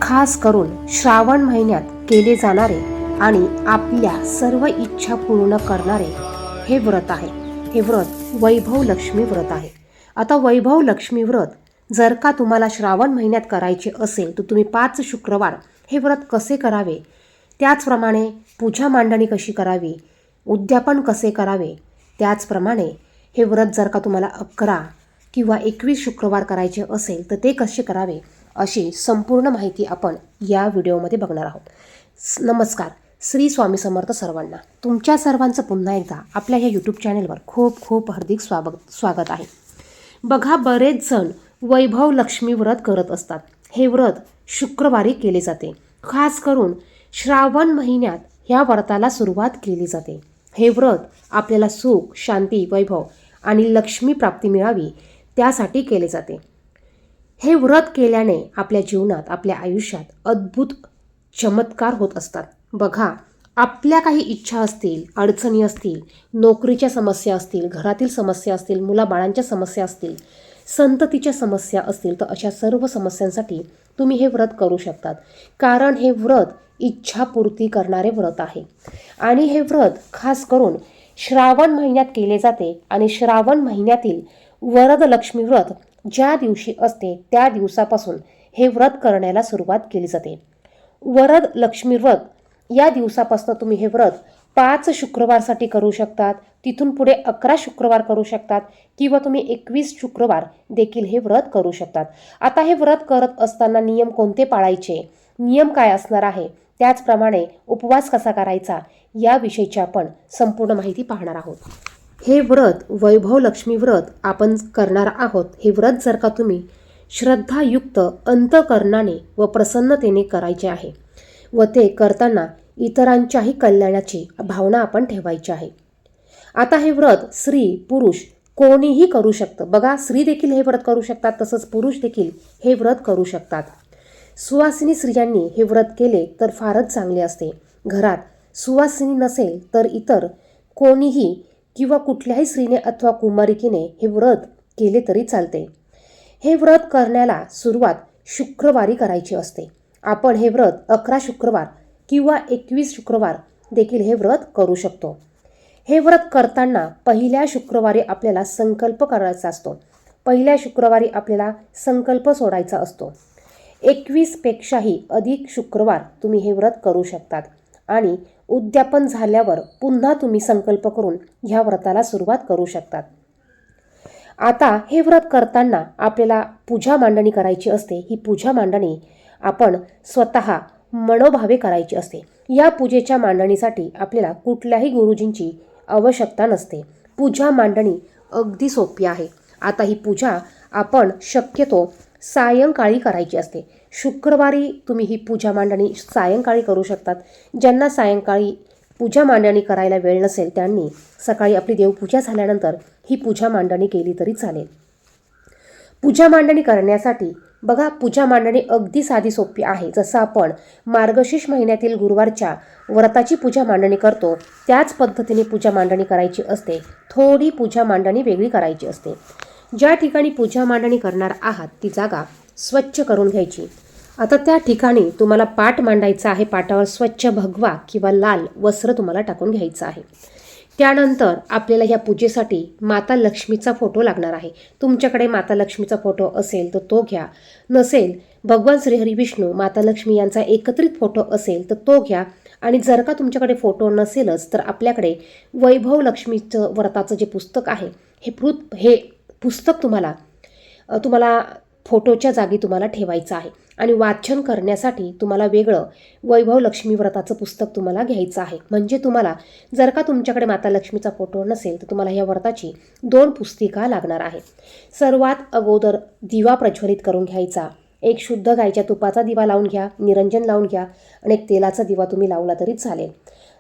खास करून श्रावण महिन्यात केले जाणारे आणि आपल्या सर्व इच्छा पूर्ण करणारे हे व्रत आहे. हे व्रत वैभव लक्ष्मी व्रत आहे. आता वैभव लक्ष्मी व्रत जर का तुम्हाला श्रावण महिन्यात करायचे असेल तर तुम्ही 5 शुक्रवार हे व्रत कसे करावे, त्याचप्रमाणे पूजा मांडणी कशी करावी, उद्यापन कसे करावे, त्याचप्रमाणे हे व्रत जर का तुम्हाला 11 किंवा 21 शुक्रवार करायचे असेल तर ते कसे करावे, अशी संपूर्ण माहिती आपण या व्हिडिओमध्ये बघणार आहोत. नमस्कार, श्री स्वामी समर्थ सर्वांना. तुमच्या सर्वांचं पुन्हा एकदा आपल्या ह्या यूट्यूब चॅनलवर खूप खूप हार्दिक स्वागत आहे. बघा, बरेच जण वैभव लक्ष्मी व्रत करत असतात. हे व्रत शुक्रवारी केले जाते. खास करून श्रावण महिन्यात ह्या व्रताला सुरुवात केली जाते. हे व्रत आपल्याला सुख, शांती, वैभव आणि लक्ष्मी प्राप्ती मिळावी त्यासाठी केले जाते. हे व्रत केल्याने आपल्या जीवनात, आपल्या आयुष्यात अद्भुत चमत्कार होत असतात. बघा, आपल्या काही इच्छा असतील, अडचणी असतील, नोकरीच्या समस्या असतील, घरातील समस्या असतील, मुलाबाळांच्या समस्या असतील, संततीच्या समस्या असतील, तर अशा सर्व समस्यांसाठी तुम्ही हे व्रत करू शकतात. कारण हे व्रत इच्छापूर्ती करणारे व्रत आहे. आणि हे व्रत खास करून श्रावण महिन्यात केले जाते. आणि श्रावण महिन्यातील वरदलक्ष्मी व्रत ज्या दिवशी असते त्या दिवसापासून हे व्रत करण्याला सुरुवात केली जाते. वरद लक्ष्मी व्रत या दिवसापासून तुम्ही हे व्रत 5 शुक्रवारसाठी करू शकतात. तिथून पुढे 11 शुक्रवार करू शकतात किंवा तुम्ही 21 शुक्रवार देखील हे व्रत करू शकतात. आता हे व्रत करत असताना नियम कोणते पाळायचे, नियम काय असणार आहे, त्याचप्रमाणे उपवास कसा करायचा, याविषयीची आपण संपूर्ण माहिती पाहणार आहोत. हे व्रत वैभव लक्ष्मी व्रत आपण करणार आहोत. हे व्रत जर का तुम्ही श्रद्धायुक्त अंतःकरणाने व प्रसन्नतेने करायचे आहे व ते करताना इतरांच्याही कल्याणाची भावना आपण ठेवायची आहे. आता हे व्रत स्त्री पुरुष कोणीही करू शकतं. बघा, स्त्री देखील हे व्रत करू शकतात, तसंच पुरुष देखील हे व्रत करू शकतात. सुवासिनी स्त्रियांनी हे व्रत केले तर फारच चांगले असते. घरात सुवासिनी नसेल तर इतर कोणीही किंवा कुठल्याही स्त्रीने अथवा कुमारिकीने हे व्रत केले तरी चालते. हे व्रत करण्याला सुरुवात शुक्रवारी करायची असते. आपण हे व्रत 11 शुक्रवार किंवा 21 शुक्रवार देखील हे व्रत करू शकतो. हे व्रत करताना पहिल्या शुक्रवारी आपल्याला संकल्प करायचा असतो. पहिल्या शुक्रवारी आपल्याला संकल्प सोडायचा असतो. 21 पेक्षाही अधिक शुक्रवार तुम्ही हे व्रत करू शकतात. आणि उद्यापन झाल्यावर पुन्हा तुम्ही संकल्प करून ह्या व्रताला सुरुवात करू शकतात. आता हे व्रत करताना आपल्याला पूजा मांडणी करायची असते. ही पूजा मांडणी आपण स्वतः मनोभावे करायची असते. या पूजेच्या मांडणीसाठी आपल्याला कुठल्याही गुरुजींची आवश्यकता नसते. पूजा मांडणी अगदी सोपी आहे. आता ही पूजा आपण शक्यतो सायंकाळी करायची असते. शुक्रवारी तुम्ही ही पूजा मांडणी सायंकाळी करू शकतात. ज्यांना सायंकाळी पूजा मांडणी करायला वेळ नसेल त्यांनी सकाळी आपली देवपूजा झाल्यानंतर ही पूजा मांडणी केली तरी चालेल. पूजा मांडणी करण्यासाठी बघा, पूजा मांडणी अगदी साधी सोपी आहे. जसं आपण मार्गशीर्ष महिन्यातील गुरुवारच्या व्रताची पूजा मांडणी करतो त्याच पद्धतीने पूजा मांडणी करायची असते. थोडी पूजा मांडणी वेगळी करायची असते. ज्या ठिकाणी पूजा मांडणी करणार आहात ती जागा स्वच्छ करून घ्यायची. आता त्या ठिकाणी तुम्हाला पाट मांडायचा आहे. पाटावर स्वच्छ भगवा किंवा लाल वस्त्र तुम्हाला टाकून घ्यायचं आहे. त्यानंतर आपल्याला ह्या पूजेसाठी माता लक्ष्मीचा फोटो लागणार आहे. तुमच्याकडे माता लक्ष्मीचा फोटो असेल तर तो घ्या. नसेल, भगवान श्रीहरी विष्णू माता लक्ष्मी यांचा एकत्रित फोटो असेल तर तो घ्या. आणि जर का तुमच्याकडे फोटो नसेलच तर आपल्याकडे वैभव लक्ष्मीचं व्रताचं जे पुस्तक आहे हे पुस्तक तुम्हाला फोटोच्या जागी तुम्हाला ठेवायचं आहे. आणि वाचन करण्यासाठी तुम्हाला वेगळं वैभव लक्ष्मी व्रताचं पुस्तक तुम्हाला घ्यायचं आहे. म्हणजे तुम्हाला जर का तुमच्याकडे माता लक्ष्मीचा फोटो नसेल तर तुम्हाला या व्रताची 2 पुस्तिका लागणार आहे. सर्वात अगोदर दिवा प्रज्वलित करून घ्यायचा. एक शुद्ध गायच्या तुपाचा दिवा लावून घ्या, निरंजन लावून घ्या आणि एक तेलाचा दिवा तुम्ही लावला तरी चालेल.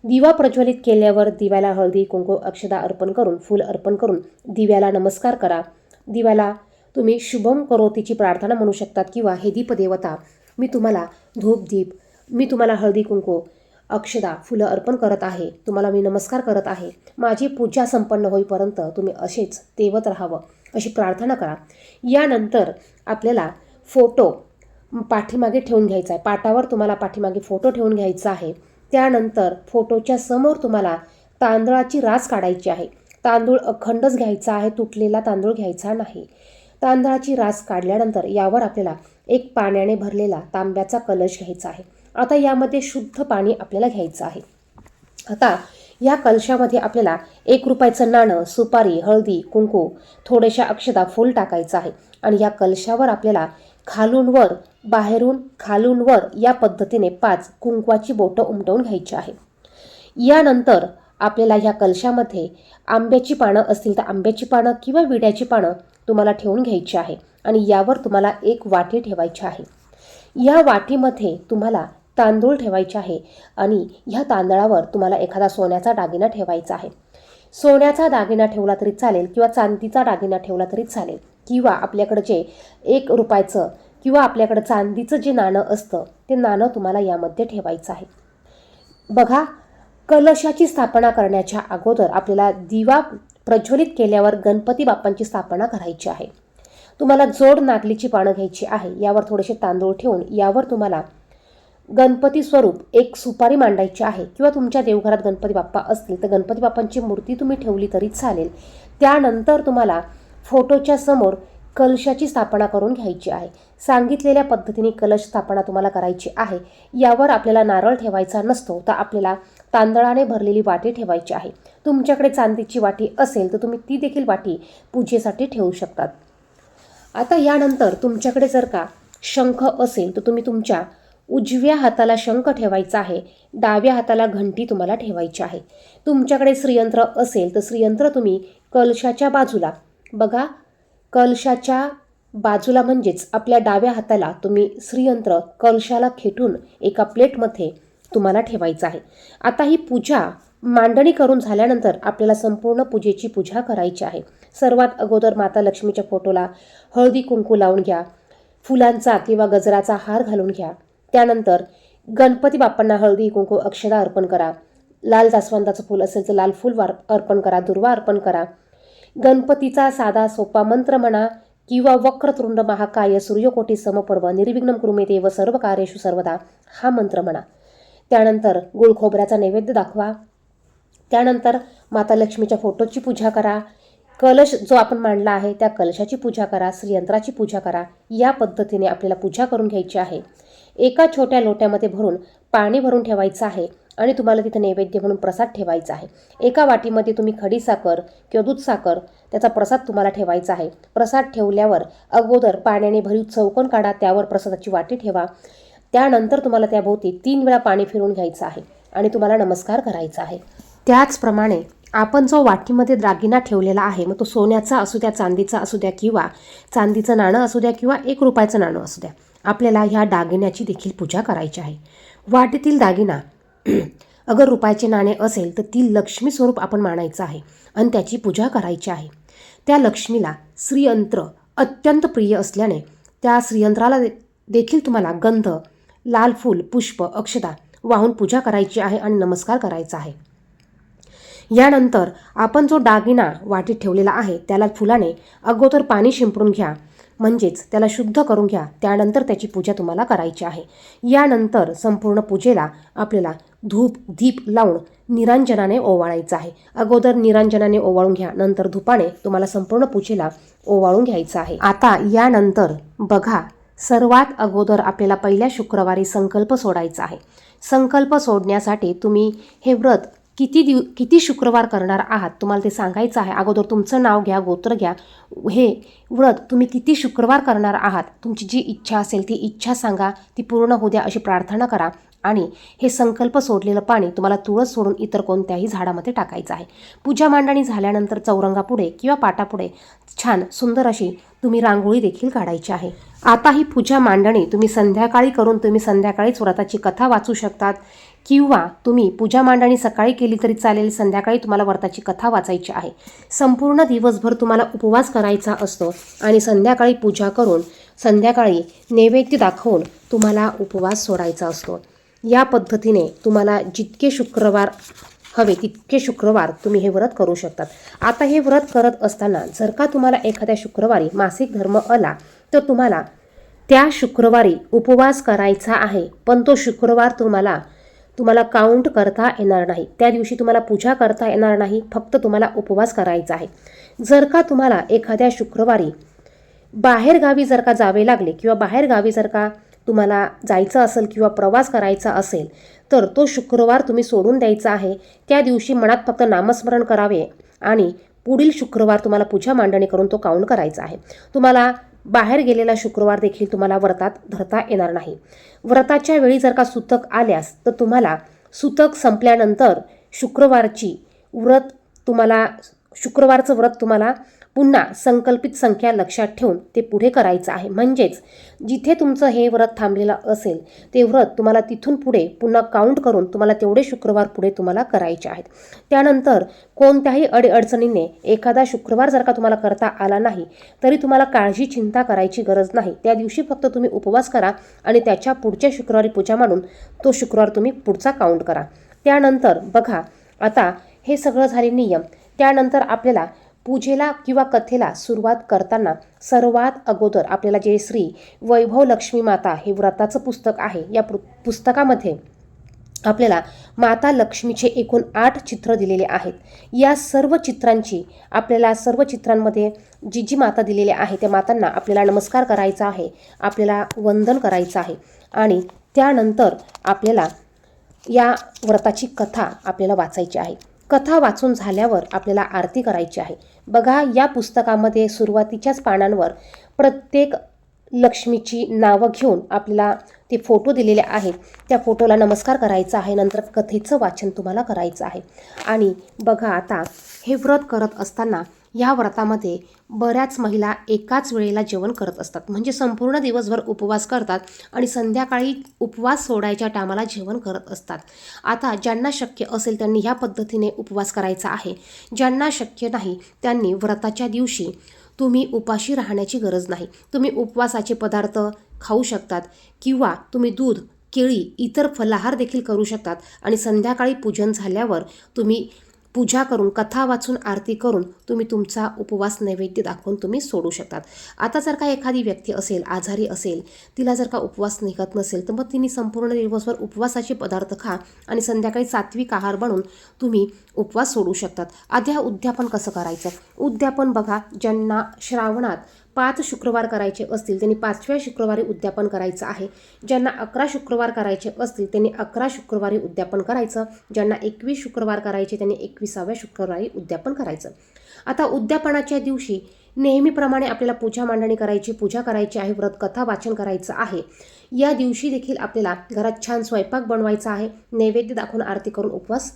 दिवा प्रज्वलित केल्यावर दिव्याला हळदी, कुंकू, अक्षदा अर्पण करून, फूल अर्पण करून दिव्याला नमस्कार करा. दिव्याला तुम्ही शुभम करोतीची प्रार्थना म्हणू शकतात किंवा हे दीपदेवता मी तुम्हाला मी तुम्हाला हळदी, कुंकू, अक्षदा, फुलं अर्पण करत आहे, तुम्हाला मी नमस्कार करत आहे. माझी पूजा संपन्न होईपर्यंत तुम्ही असेच तेवत राहावं अशी प्रार्थना करा. यानंतर आपल्याला फोटो पाठीमागे ठेवून घ्यायचा आहे. पाटावर तुम्हाला पाठीमागे फोटो ठेवून घ्यायचा आहे. त्यानंतर फोटोच्या समोर तुम्हाला तांदळाची रास काढायची आहे. तांदूळ अखंडच घ्यायचा आहे, तुटलेला तांदूळ घ्यायचा नाही. तांदळाची रास काढल्यानंतर यावर आपल्याला एक पाण्याने भरलेला तांब्याचा कलश घ्यायचा आहे. आता यामध्ये शुद्ध पाणी आपल्याला घ्यायचं आहे. आता या कलशामध्ये आपल्याला 1 रुपयाचं नाणं, सुपारी, हळदी, कुंकू, थोड्याशा अक्षता, फूल टाकायचं आहे. आणि या कलशावर आपल्याला खालून वर, बाहेरून खालून वर या पद्धतीने 5 कुंकवाची बोटं उमटवून घ्यायची आहे. यानंतर आपल्याला ह्या कलशामध्ये आंब्याची पानं असतील तर आंब्याची पानं किंवा विड्याची पानं तुम्हाला ठेवून घ्यायची आहे. आणि यावर तुम्हाला एक वाटी ठेवायची आहे. या वाटीमध्ये तुम्हाला तांदूळ ठेवायचे आहे आणि ह्या तांदळावर तुम्हाला एखादा सोन्याचा दागिना ठेवायचा आहे. सोन्याचा दागिना ठेवला तरी चालेल किंवा चांदीचा दागिना ठेवला तरी चालेल, किंवा आपल्याकडे जे 1 रुपयाचं किंवा आपल्याकडे चांदीचं जे नाणं असतं ते नाणं तुम्हाला यामध्ये ठेवायचं आहे. बघा, कलशाची स्थापना करण्याच्या अगोदर आपल्याला दिवा प्रज्वलित केल्यावर गणपती बाप्पांची स्थापना करायची आहे. तुम्हाला जोड नागलीची पानं घ्यायची आहे. यावर थोडेसे तांदूळ ठेवून यावर तुम्हाला गणपती स्वरूप एक सुपारी मांडायची आहे, किंवा तुमच्या देवघरात गणपती बाप्पा असतील तर गणपती बाप्पांची मूर्ती तुम्ही ठेवली तरी चालेल. त्यानंतर तुम्हाला फोटोच्या समोर कलशाची स्थापना करून घ्यायची आहे. सांगितलेल्या पद्धतीने कलश स्थापना तुम्हाला करायची आहे. यावर आपल्याला नारळ ठेवायचा नसतो, तर आपल्याला तांदळाने भरलेली वाटी ठेवायची आहे. तुमच्याकडे चांदीची वाटी असेल तर तुम्ही ती देखील वाटी पूजेसाठी ठेवू शकतात. आता यानंतर तुमच्याकडे जर का शंख असेल तर तुम्ही तुमच्या उजव्या हाताला शंख ठेवायचा आहे, डाव्या हाताला घंटी तुम्हाला ठेवायची आहे. तुमच्याकडे श्रीयंत्र असेल तर श्रीयंत्र तुम्ही कलशाच्या बाजूला, बघा कलशाच्या बाजूला म्हणजेच आपल्या डाव्या हाताला तुम्ही श्रीयंत्र कलशाला खेटून एका प्लेटमध्ये तुम्हाला ठेवायचं आहे. आता ही पूजा मांडणी करून झाल्यानंतर आपल्याला संपूर्ण पूजेची पूजा करायची आहे. सर्वात अगोदर माता लक्ष्मीच्या फोटोला हळदी कुंकू लावून घ्या, फुलांचा किंवा गजराचा हार घालून घ्या. त्यानंतर गणपती बाप्पांना हळदी कुंकू अक्षता अर्पण करा. लाल जास्वंदाचं फूल असेल तर लाल फूल अर्पण करा, दुर्वा अर्पण करा. गणपतीचा साधा सोपा मंत्र म्हणा, किंवा वक्रतुंड महाकाय सूर्यकोटी समप्रभ निर्विघ्नं कुरु मे देव सर्व कार्येषु सर्वदा हा मंत्र म्हणा. त्यानंतर गुळ खोबऱ्याचा नैवेद्य दाखवा. त्यानंतर माता लक्ष्मीच्या फोटोची पूजा करा. कलश जो आपण मांडला आहे त्या कलशाची पूजा करा, श्रीयंत्राची पूजा करा. या पद्धतीने आपल्याला पूजा करून घ्यायची आहे. एका छोट्या लोट्यामध्ये भरून पाणी भरून ठेवायचं आहे आणि तुम्हाला तिथे नैवेद्य म्हणून प्रसाद ठेवायचा आहे. एका वाटीमध्ये तुम्ही खडीसाखर किंवा दूधसाखर त्याचा प्रसाद तुम्हाला ठेवायचा आहे. प्रसाद ठेवल्यावर अगोदर पाण्याने भरीव चौकोन काढा, त्यावर प्रसादाची वाटी ठेवा. त्यानंतर तुम्हाला त्याभोवती 3 वेळा पाणी फिरवून घ्यायचं आहे आणि तुम्हाला नमस्कार करायचा आहे. त्याचप्रमाणे आपण जो वाटीमध्ये दागिना ठेवलेला आहे, मग तो सोन्याचा असू द्या, चांदीचा असू द्या, किंवा चांदीचं नाणं असू द्या, किंवा 1 रुपयाचं नाणं असू द्या, आपल्याला ह्या दागिन्याची देखील पूजा करायची आहे. वाटीतील दागिना अगर रुपयाचे नाणे असेल तर ती लक्ष्मी स्वरूप आपण मानायचं आहे आणि त्याची पूजा करायची आहे. त्या लक्ष्मीला श्रीयंत्र अत्यंत प्रिय असल्याने त्या श्रीयंत्राला देखील तुम्हाला गंध, लाल फूल, पुष्प, अक्षता वाहून पूजा करायची आहे आणि नमस्कार करायचा आहे. यानंतर आपण जो दागिना वाटीत ठेवलेला आहे त्याला फुलाने अगोदर पाणी शिंपडून घ्या, म्हणजेच त्याला शुद्ध करून घ्या. त्यानंतर त्याची पूजा तुम्हाला करायची आहे. यानंतर संपूर्ण पूजेला आपल्याला धूप दीप लावून निरांजनाने ओवाळायचं आहे. अगोदर निरांजनाने ओवाळून घ्या, नंतर धुपाने तुम्हाला संपूर्ण पूजेला ओवाळून घ्यायचं आहे. आता यानंतर बघा, सर्वात अगोदर आपल्याला पहिल्या शुक्रवारी संकल्प सोडायचा आहे. संकल्प सोडण्यासाठी तुम्ही हे व्रत किती शुक्रवार करणार आहात तुम्हाला ते सांगायचं आहे. अगोदर तुमचं नाव घ्या, गोत्र घ्या. हे व्रत तुम्ही किती शुक्रवार करणार आहात, तुमची जी इच्छा असेल ती इच्छा सांगा, ती पूर्ण होऊ द्या अशी प्रार्थना करा. आणि हे संकल्प सोडलेलं पाणी तुम्हाला तुळस सोडून इतर कोणत्याही झाडामध्ये टाकायचं आहे. पूजा मांडणी झाल्यानंतर चौरंगापुढे किंवा पाटापुढे छान सुंदर अशी तुम्ही रांगोळी देखील काढायची आहे. आता ही पूजा मांडणी तुम्ही संध्याकाळी करून तुम्ही संध्याकाळीच व्रताची कथा वाचू शकतात, किंवा तुम्ही पूजा मांडणी सकाळी केली तरी चालेल. संध्याकाळी तुम्हाला व्रताची कथा वाचायची आहे. संपूर्ण दिवसभर तुम्हाला उपवास करायचा असतो आणि संध्याकाळी पूजा करून संध्याकाळी नैवेद्य दाखवून तुम्हाला उपवास सोडायचा असतो. या पद्धतीने तुम्हाला जितके शुक्रवार हवे तितके शुक्रवार तुम्ही हे व्रत करू शकतात. आता हे व्रत करत असताना जर का तुम्हाला एखाद्या शुक्रवारी मासिक धर्म आला तर तुम्हाला त्या शुक्रवारी उपवास करायचा आहे, पण तो शुक्रवार तुम्हाला काउंट करता येणार नाही. त्या दिवशी तुम्हाला पूजा करता येणार नाही, फक्त तुम्हाला उपवास करायचा आहे. जर का तुम्हाला एखाद्या शुक्रवारी बाहेरगावी जर का जावे लागले किंवा बाहेरगावी जर का तुम्हाला जायचं असेल किंवा प्रवास करायचा असेल, तर तो शुक्रवार तुम्ही सोडून द्यायचा आहे. त्या दिवशी मनात फक्त नामस्मरण करावे आणि पुढील शुक्रवार तुम्हाला पूजा मांडणी करून तो काउंट करायचा आहे. तुम्हाला बाहेर गेलेला शुक्रवार देखील तुम्हाला व्रतात धरता येणार नाही. व्रताच्या वेळी जर का सुतक आल्यास तर तुम्हाला सुतक संपल्यानंतर शुक्रवारचं व्रत तुम्हाला पुन्हा संकल्पित संख्या लक्षात ठेवून ते पुढे करायचं आहे. म्हणजेच जिथे तुमचं हे व्रत थांबलेलं असेल ते व्रत तुम्हाला तिथून पुढे पुन्हा काउंट करून तुम्हाला तेवढे शुक्रवार पुढे तुम्हाला करायचे आहेत. त्यानंतर कोणत्याही अडीअडचणीने एखादा शुक्रवार जर का तुम्हाला करता आला नाही तरी तुम्हाला काळजी चिंता करायची गरज नाही. त्या दिवशी फक्त तुम्ही उपवास करा आणि त्याच्या पुढच्या शुक्रवारी पूजा मांडून तो शुक्रवार तुम्ही पुढचा काउंट करा. त्यानंतर बघा, आता हे सगळं झाले नियम. त्यानंतर आपल्याला पूजेला किंवा कथेला सुरुवात करताना सर्वात अगोदर आपल्याला जे श्री वैभव लक्ष्मी माता हे व्रताचं पुस्तक आहे, या पुस्तकामध्ये आपल्याला माता लक्ष्मीचे एकूण 8 चित्र दिलेले आहेत. या सर्व चित्रांमध्ये जी माता दिलेल्या आहे त्या मातांना आपल्याला नमस्कार करायचा आहे, आपल्याला वंदन करायचं आहे. आणि त्यानंतर आपल्याला या व्रताची कथा आपल्याला वाचायची आहे. कथा वाचून झाल्यावर आपल्याला आरती करायची आहे. बघा, या पुस्तकामध्ये सुरुवातीच्याच पानांवर प्रत्येक लक्ष्मीची नावं घेऊन आपल्याला ते फोटो दिलेले आहेत, त्या फोटोला नमस्कार करायचा आहे. नंतर कथेचं वाचन तुम्हाला करायचं आहे. आणि बघा, आता हे व्रत करत असताना या व्रतामध्ये बऱ्याच महिला एकाच वेळेला जेवण करत असतात, म्हणजे संपूर्ण दिवसभर उपवास करतात आणि संध्याकाळी उपवास सोडायच्या टायमाला जेवण करत असतात. आता ज्यांना शक्य असेल त्यांनी ह्या पद्धतीने उपवास करायचा आहे. ज्यांना शक्य नाही त्यांनी व्रताच्या दिवशी तुम्ही उपाशी राहण्याची गरज नाही. तुम्ही उपवासाचे पदार्थ खाऊ शकतात किंवा तुम्ही दूध, केळी, इतर फलाहार देखील करू शकतात. आणि संध्याकाळी पूजन झाल्यावर तुम्ही पूजा करून, कथा वाचून, आरती करून तुम्ही तुमचा उपवास नैवेद्य दाखवून तुम्ही सोडू शकतात. आता जर का एखादी व्यक्ती असेल, आजारी असेल, तिला जर का उपवास निघत नसेल तर मग तिने संपूर्ण दिवसभर उपवासाचे पदार्थ खा आणि संध्याकाळी सात्विक आहार बनवून तुम्ही उपवास सोडू शकतात. आता उद्यापन कसं करायचं? उद्यापन बघा, ज्यांना श्रावणात 5 शुक्रवार करायचे असतील त्यांनी 5व्या शुक्रवारी उद्यापन करायचं आहे. ज्यांना 11 शुक्रवार करायचे असतील त्यांनी 11 शुक्रवारी उद्यापन करायचं. ज्यांना 21 शुक्रवार करायचे त्यांनी 21व्या शुक्रवारी उद्यापन करायचं. आता उद्यापनाच्या दिवशी नेहमीप्रमाणे आपल्याला पूजा मांडणी करायची, पूजा करायची आहे, व्रत कथा वाचन करायचं आहे. या दिवशी देखील आपल्याला घरात छान स्वयंपाक बनवायचा आहे, नैवेद्य दाखवून आरती करून उपवास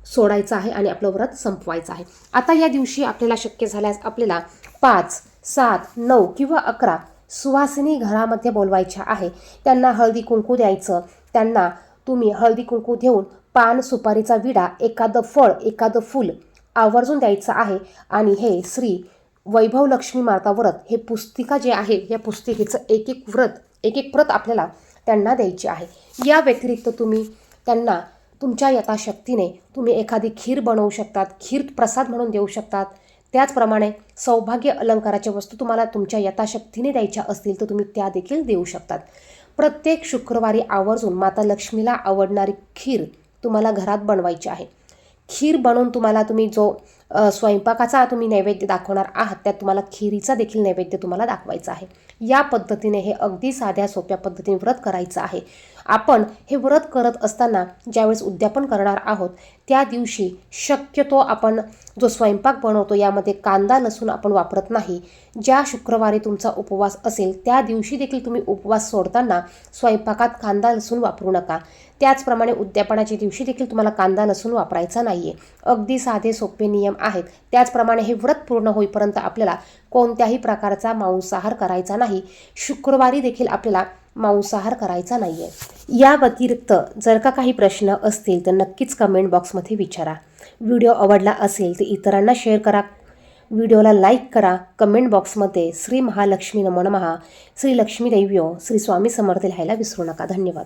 सोडायचा आहे आणि आपलं व्रत संपवायचं आहे. आता या दिवशी आपल्याला शक्य झाल्यास आपल्याला 5, 7, 9 किंवा 11 सुवासिनी घरामध्ये बोलवायच्या आहे. त्यांना हळदी कुंकू द्यायचं. त्यांना तुम्ही हळदी कुंकू देऊन पान, सुपारीचा विडा, एखादं फळ, एखादं फूल आवर्जून द्यायचं आहे. आणि हे श्री वैभव लक्ष्मी माता व्रत हे पुस्तिका जे आहे, या पुस्तिकेचं एक एक व्रत आपल्याला त्यांना द्यायचे आहे. या व्यतिरिक्त तुम्ही त्यांना तुमच्या यथाशक्तीने तुम्ही एखादी खीर बनवू शकतात, खीर प्रसाद म्हणून देऊ शकतात. त्याचप्रमाणे सौभाग्य अलंकाराच्या वस्तू तुम्हाला तुमच्या यथाशक्तीने द्यायच्या असतील तर तुम्ही त्या देखील देऊ शकतात. प्रत्येक शुक्रवारी आवर्जून माता लक्ष्मीला आवडणारी खीर तुम्हाला घरात बनवायची आहे. खीर बनवून तुम्ही जो स्वयंपाकाचा तुम्ही नैवेद्य दाखवणार आहात त्यात तुम्हाला खिरीचा देखील नैवेद्य तुम्हाला दाखवायचा आहे. या पद्धतीने हे अगदी साध्या सोप्या पद्धतीने व्रत करायचं आहे. आपण हे व्रत करत असताना ज्यावेळेस उद्यापन करणार आहोत त्या दिवशी शक्यतो आपण जो स्वयंपाक बनवतो यामध्ये कांदा लसूण आपण वापरत नाही. ज्या शुक्रवारी तुमचा उपवास असेल त्या दिवशी देखील तुम्ही उपवास सोडताना स्वयंपाकात कांदा लसूण वापरू नका. त्याचप्रमाणे उद्यापनाच्या दिवशी देखील तुम्हाला कांदा लसूण वापरायचा नाही आहे. अगदी साधे सोपे नियम आहेत. त्याचप्रमाणे हे व्रत पूर्ण होईपर्यंत आपल्याला कोणत्याही प्रकारचा मांसाहार करायचा नाही. शुक्रवारी देखील आपल्याला मांसाहार करायचा नाही आहे. या व्यतिरिक्त जर का काही प्रश्न असतील तर नक्कीच कमेंट बॉक्समध्ये विचारा. व्हिडिओ आवडला असेल तर इतरांना शेअर करा, व्हिडिओला लाईक करा. कमेंट बॉक्समध्ये श्री महालक्ष्मी नमो नमः, श्री लक्ष्मी दैव्यो, श्री स्वामी समर्थ लिहायला विसरू नका. धन्यवाद.